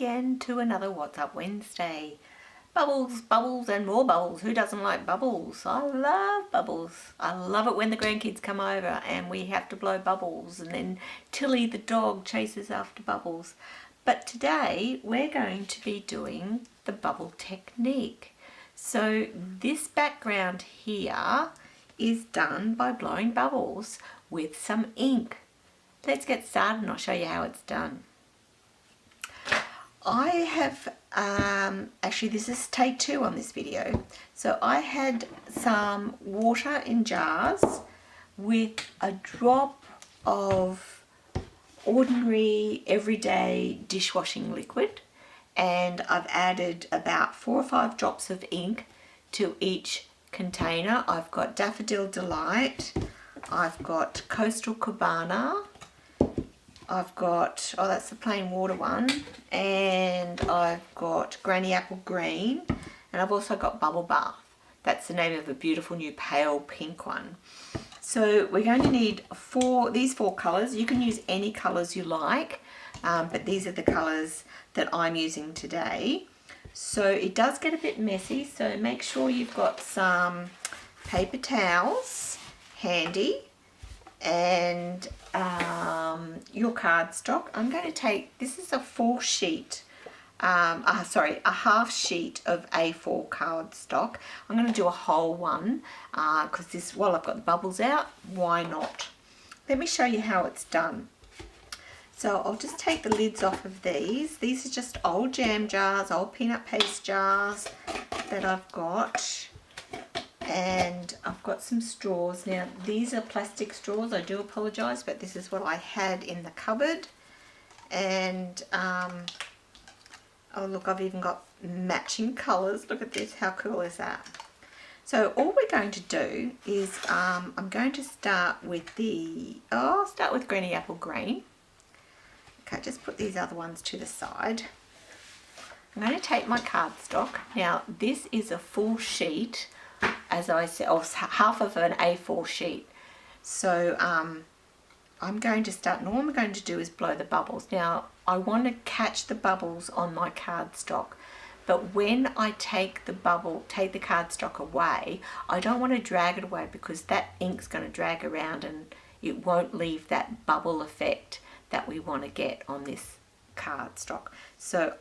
again to another What's Up Wednesday. Bubbles, bubbles and more bubbles. Who doesn't like bubbles? I love bubbles. I love it when the grandkids come over and we have to blow bubbles, and then Tilly the dog chases after bubbles. But today we're going to be doing the bubble technique. So this background here is done by blowing bubbles with some ink. Let's get started and I'll show you how it's done. I have, actually this is take 2 on this video. So I had some water in jars with a drop of ordinary everyday dishwashing liquid, and I've added about 4 or 5 drops of ink to each container. I've got Daffodil Delight, I've got Coastal Cabana, I've got, oh that's the plain water one, and I've got Granny Apple Green, and I've also got Bubble Bath. That's the name of a beautiful new pale pink one. So we're going to need these 4 colours. You can use any colours you like, but these are the colours that I'm using today. So it does get a bit messy, so make sure you've got some paper towels handy and your cardstock. I'm going to take, this is a 4 sheet, a half sheet of A4 cardstock. I'm going to do a whole one because this, while I've got the bubbles out, why not? Let me show you how it's done. So I'll just take the lids off of these. These are just old jam jars, old peanut paste jars that I've got. And I've got some straws. Now these are plastic straws, I do apologise, but this is what I had in the cupboard. And oh look, I've even got matching colours. Look at this, how cool is that? So all we're going to do is I'm going to start with I'll start with Granny Apple Green. Okay, just put these other ones to the side. I'm going to take my cardstock. Now this is a full sheet, as I said, or half of an A4 sheet. So I'm going to start, and all I'm going to do is blow the bubbles. Now I want to catch the bubbles on my cardstock, but when I take the cardstock away, I don't want to drag it away because that ink's going to drag around and it won't leave that bubble effect that we want to get on this cardstock. So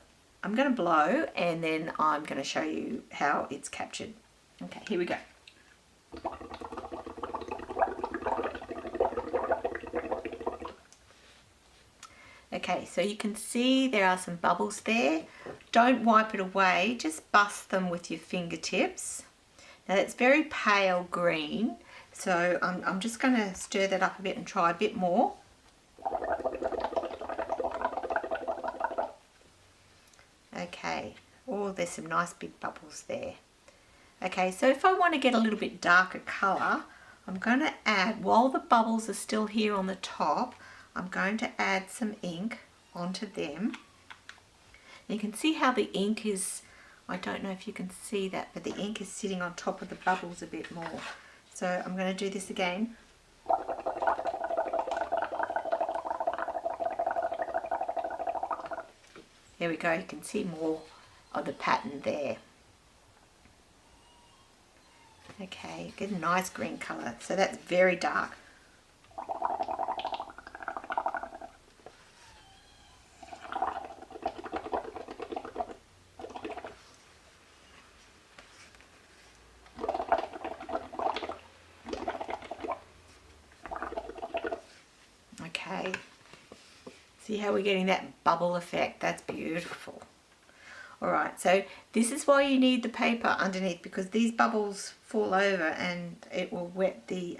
I'm going to blow and then I'm going to show you how it's captured. Okay, here we go. Okay, so you can see there are some bubbles there. Don't wipe it away, just bust them with your fingertips. Now it's very pale green, so I'm just going to stir that up a bit and try a bit more. Okay, oh there's some nice big bubbles there. Okay, so if I want to get a little bit darker colour, I'm going to add, while the bubbles are still here on the top, I'm going to add some ink onto them. You can see how the ink is, I don't know if you can see that, but the ink is sitting on top of the bubbles a bit more. So I'm going to do this again. There we go, you can see more of the pattern there. Okay, get a nice green colour. So that's very dark. Okay, see how we're getting that bubble effect? That's beautiful. Alright, so this is why you need the paper underneath, because these bubbles fall over and it will wet the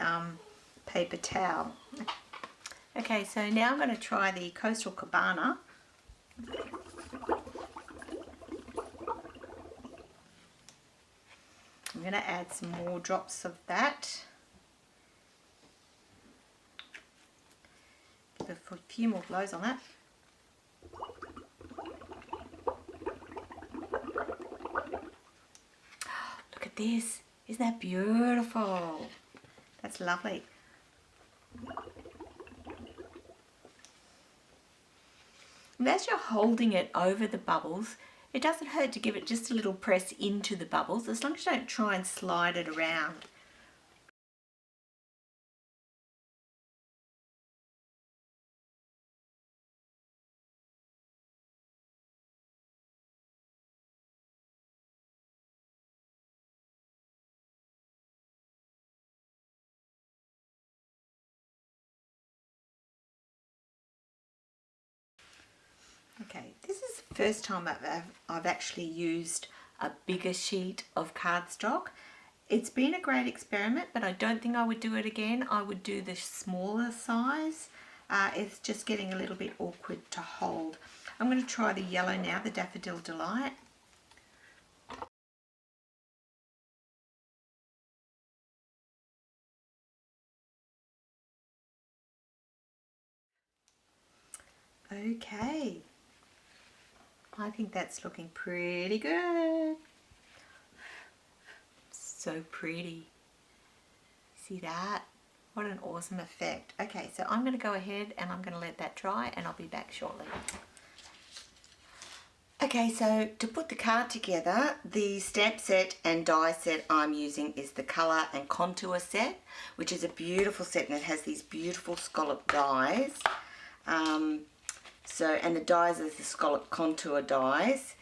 paper towel. Okay, so now I'm going to try the Coastal Cabana. I'm going to add some more drops of that. Give a few more blows on that. Look at this. Isn't that beautiful? That's lovely. And as you're holding it over the bubbles, it doesn't hurt to give it just a little press into the bubbles, as long as you don't try and slide it around. Okay, this is the first time I've actually used a bigger sheet of cardstock. It's been a great experiment, but I don't think I would do it again. I would do the smaller size. It's just getting a little bit awkward to hold. I'm going to try the yellow now, the Daffodil Delight. Okay, I think that's looking pretty good. So pretty. See that? What an awesome effect. Okay, so I'm going to go ahead and I'm going to let that dry and I'll be back shortly. Okay, so to put the card together, the stamp set and die set I'm using is the Colour and Contour set, which is a beautiful set, and it has these beautiful scallop dies. And the dies are the scallop contour dies.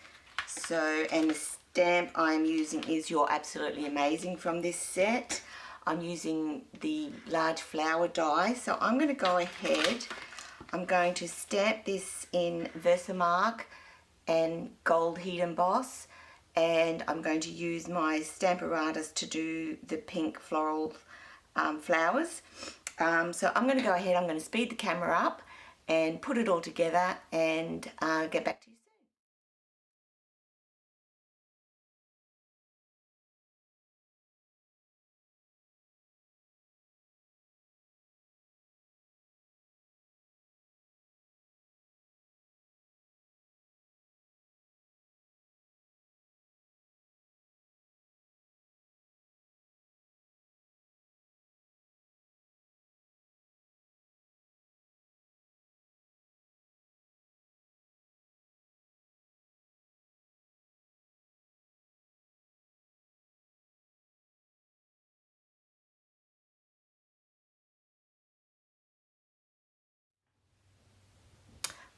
So, and the stamp I'm using is You're Absolutely Amazing from this set. I'm using the large flower die, so I'm going to go ahead. I'm going to stamp this in Versamark and Gold Heat Emboss, and I'm going to use my Stamparatus to do the pink floral flowers. So I'm going to go ahead, I'm going to speed the camera up and put it all together and get back to you soon.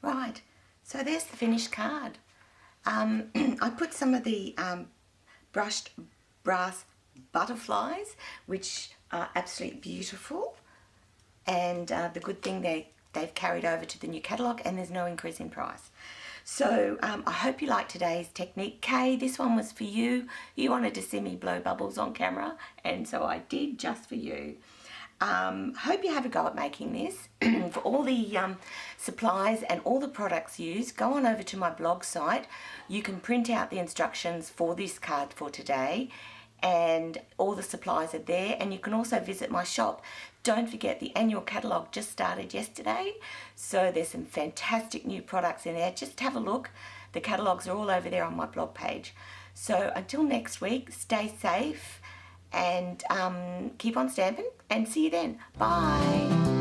Right, so there's the finished card. I put some of the brushed brass butterflies, which are absolutely beautiful, and the good thing they've carried over to the new catalogue, and there's no increase in price. So I hope you liked today's technique. Kay, this one was for you. You wanted to see me blow bubbles on camera, and so I did just for you. Hope you have a go at making this. For all the supplies and all the products used, go on over to my blog site. You can print out the instructions for this card for today, and all the supplies are there, and you can also visit my shop. Don't forget, the annual catalogue just started yesterday, so there's some fantastic new products in there. Just have a look. The catalogues are all over there on my blog page. So until next week, stay safe and keep on stamping, and see you then. Bye.